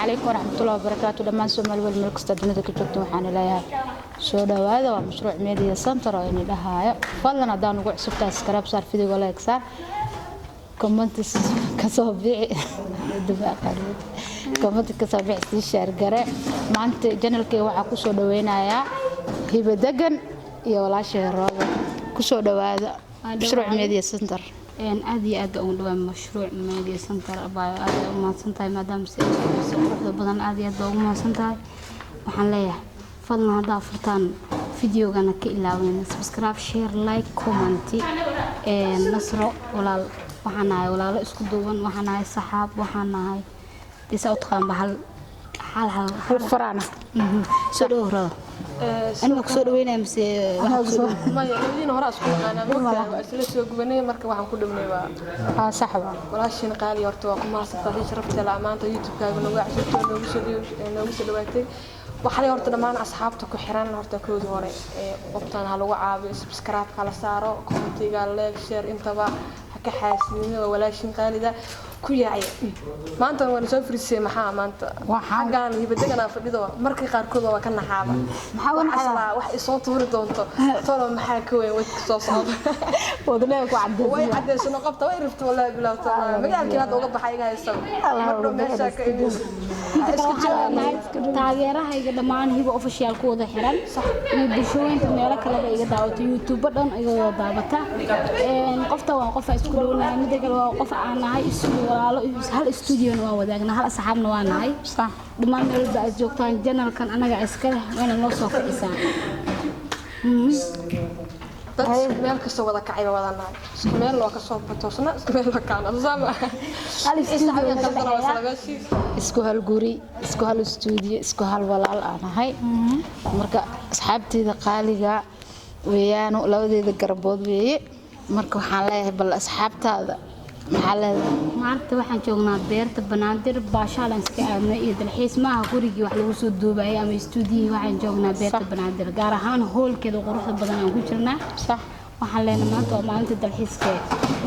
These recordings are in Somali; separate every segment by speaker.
Speaker 1: عليكم ورحمة الله وبركاته لما نسمع الملك استدنا ذيك جبتوا حنا لها سو دواada waa mashruuc media center oo in dhahayo fadlan hadaan ugu cusubtaa subscribe saar video wala exar comment ka soo bici comment ka soo bici share gare maanta channelkay waxa ku soo dhaweynayaa hiba dagan iyo walaashay roodo ku soo dhawaada mashruuc media center
Speaker 2: aad iyo aad ugu dhawaan mashruuc media center baa aad u mahadsantahay maadaama si quruxda badan aad iyo aad ugu mahadsantahay waxaan leeyahay fadlan hadaa furtaan videogana ka ilaawina subscribe share like comment nasro walaal waxaan ahay walaalo isku duuban waxaan ahay saxaab waxaan ahay isa u taqaan bahal hal
Speaker 1: faraana
Speaker 2: soo dhawrada أنا كسر وينه مس
Speaker 3: ما يلودين وراء سكون أنا ما أسلس وجبني مركب وحن كل مني بقى
Speaker 1: صحبة
Speaker 3: ولا شيء نقالي ورتوا كم صفحة شرفت الأمان يوتيوب كانوا نوجع دلوقتي وحلي ورتنا معنا أصحابتك وحران ورتنا كود وري وقتنا هلو عابي سبسكرايب على سارة كومنتي قال لايك شير انتبه حكى حاسين ولا شيء نقالي ده كل عيب ما أنت وأنا سافر السما ما أنت حاجة هي بدنا فديدوا مركي قاركودا وكنا حابة
Speaker 2: محاول
Speaker 3: حصل واحد صوت ورد أنت ترى محاكوي وتصوص
Speaker 1: ودناك وعد
Speaker 3: وعد شنو قبضة وعرفت ولا بلا ترى ما قال كذا وقبض حاجة يسوي مرة مشاكل
Speaker 2: taageeraha iga dhamaan hiba official kooda xiran iyo bulshooyinka meel kale ay iga daawato YouTube dhan iga wada daabata qofta waa qof isku dhawnahay mid kale waa qof aan nahay isku walaalo hal studio waa wadaagna hal asxaabna waa nahay
Speaker 1: صح
Speaker 2: dhamaan meel baa joogtaan channelkan anaga iska leh waana noo soo kicisaa
Speaker 3: dad meel ka soo wada kacay wadanahay isku meel loo ka soo batoosna isku meel la kaana sama
Speaker 1: isku hal guri isku hal studio isku hal walaal aan ahay marka asxaabteeda qaaliga weeyaan labadeeda garbood weeye marka waxaan leeyahay bal asxaabtaada maxaa leedahay
Speaker 2: maanta waxaan joognaa beerta banaadir baashaalan iska aadnay iyo dalxiis maaha gurigii wax lagu soo duubay ama studio waxaan joognaa beerta banaadir gaar ahaan hoolkeeda quruxda badan aan ku jirnaa
Speaker 1: صح
Speaker 2: waxaan leenahay maanta waa maalinta dalxiiska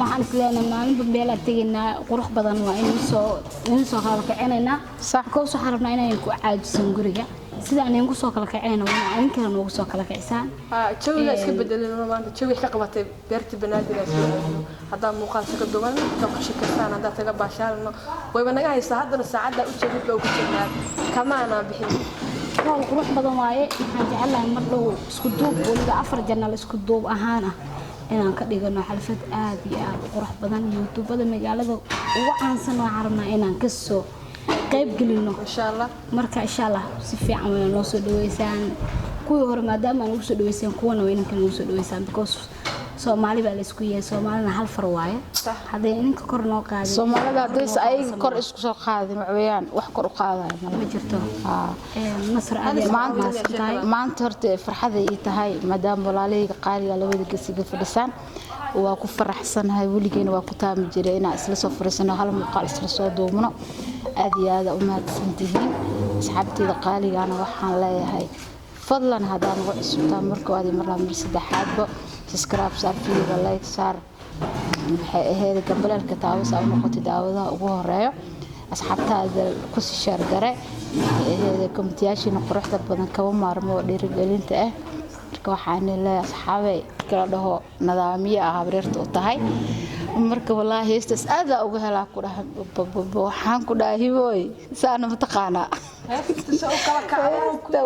Speaker 2: waxaan isleenahay maalinba meel aan tegaynaa qurux badan waa inuu soo kala kacinayna
Speaker 1: صح
Speaker 2: koo soo xarabnaa inaan ku caajisan guriga sida aan ku soo kala kacinayna waa in kale noogu soo kala kicsan
Speaker 3: jawiga iska bedelay maanta jawi ka qabatay beerta banaadir hadaa muuqaal ka duwan ka shakirtaan hadaa taga baashaalno wayba naga haysaa haddana saacada u jeedid baa ku jirnaa kama ana bixin
Speaker 2: waa qurux badan waaye waxaan jecelahay mar dhow isku duub waliba 4 jannal isku duub ahaan inaan ka dhigano xalfad aad iyo aad qurux badan YouTube-da magaalada ugu caansan waa rabnaa inaan ka soo qayb gelino marka insha Allah si fiican way noo soo dhaweysaan kuwii hore maadaama aan ugu soo dhaweysaan kuwana way inaan ugu soo dhaweysaan because Soomaali baa la isku yahay Soomaalina hal far waaye haday ninka kor noo qaadin
Speaker 1: Soomaalida haday ay kor isku soo qaadin weeyaan wax kor u qaadayo
Speaker 2: ma jirto nasr aad
Speaker 1: maanta horta farxad ay tahay maadaama walaaleyga qaaliga labada gasiga fadhisan waa ku faraxsanahay waligeena waa ku taami jiray inaan isla soo fariisano hal muuqaal isla soo duubno aad iyo aad u mahadsantihiin asxaabteeda qaaligaana waxaan leeyahay fadlan hadaan ugu cusubtaa marka waad marla mar saddexaadba subscribe saar video like saar waxay ahayd gambalka taawis oo noqotay daawadaha ugu horeeyo asxaabtaada ku sii share gare ahayd kommentiyaashina quruxda badan kaba maarmo dhiirigelinta ah marka waxaan leeyahay asxaabay kala dhaho nidaamiye ah habreerta u tahay marka wallahi heestas aad ugu helaa ku dhahan waxaan ku dhahay way saana ma taqaana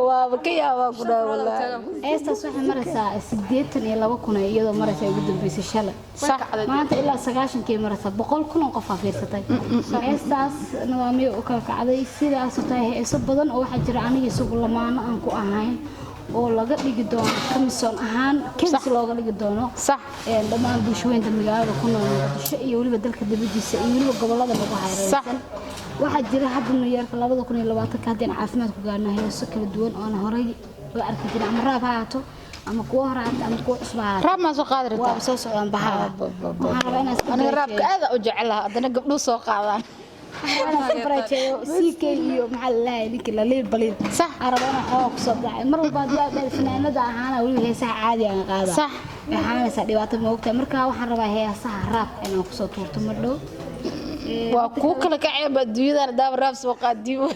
Speaker 1: waa ka yaabaa ku dhahay wallahi
Speaker 2: heestas waxay maraysaa 82,000 iyadoo maraysaa ugu dambeysay shalay
Speaker 1: صح
Speaker 2: maanta ilaa 90 maraysaa 100,000 qof fiirsatay heestas nidaamiye u kala kacday sidaas tahay heeso badan oo waxa jira aniga isugu lamaano aan ku ahayn oo laga dhigi doono kamison ahaan kids looga dhigi doono
Speaker 1: صح
Speaker 2: dhamaan bulshooyinka magaalada ku nool Muqdisho iyo waliba dalka dibadiisa iyo waliba gobolada lagu hareeraysan waxa jira hadda New York 2020 ka hadeen caafimaad ku gaarnaa heeso kala duwan oo aan horay loo arki jiray ama raab haato ama kuwa horaad ama kuwa cusbaa
Speaker 1: raab ma soo qaadirta
Speaker 2: waa soo socdaan bahaa waxaan rabaa inaan
Speaker 1: aniga raabka aad u jecelahay hadana gabdho soo qaadaan
Speaker 2: CK iyo maxaa la leeyahay ninka la leeyahay balin
Speaker 1: صح
Speaker 2: arabana xoog soo dhacay mar walba hadii fanaanada ahaana wali heesaha caadi aan qaada
Speaker 1: صح
Speaker 2: waxaan dhibaato ma ogtahay marka waxaan rabaa heesaha raab inaan ku soo tuurto mar dhow
Speaker 1: waa ku kala kacay badiyada daab raab soo qaadiyo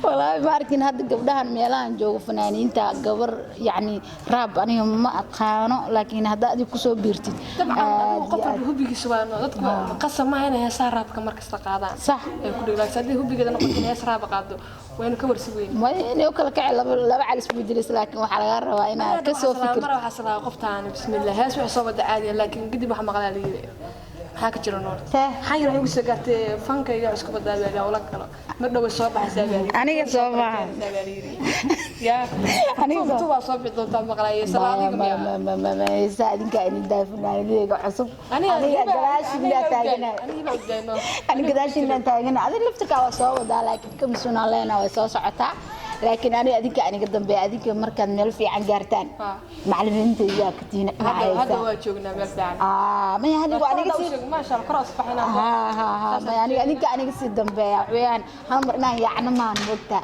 Speaker 1: والله باركين هذا قبلها ميلان جو فنانين تا قبر يعني راب أنا ما أقانو لكن هذا دي كسو بيرتي
Speaker 3: طبعا قطر هو بيجي سوانا قسم ما هنا يسار راب كمركز تقاعدان
Speaker 1: صح
Speaker 3: كل لك سدي هو بيجي أنا قلت يسار راب قاعدو وين كبر سوين
Speaker 1: ما يعني وكل كعل لا على اسمه جلس لكن وحلا غير وأنا كسو فكر
Speaker 3: مرة حصل قفتان بسم الله هاس وحصوبة عادية لكن قدي بحنا مغالي maxaa ka jira noorta xayir ay ugu soo gaartay fankayga isku badbaadaya wala kala madhow soo baxay
Speaker 1: aniga soo baxay
Speaker 3: ya aniga soo bixi maqlaay salaadiga
Speaker 1: ma saadinka in daafinaaniga cusub aniga gadaashina taagana aniga gadaashina taagana adin laftirka waa soo wadaa laakiin kam sunan leena way soo socotaa لكن أنا أديك قدام أديك مركز ملفي عن جارتان معلمين تيجي كتير
Speaker 3: هذا هو شغلنا ملفي
Speaker 1: ما يعني وأنا
Speaker 3: ما شاء الله خلاص فحنا
Speaker 1: ما يعني أديك قدام ويان هم رنا يعني ما نبغى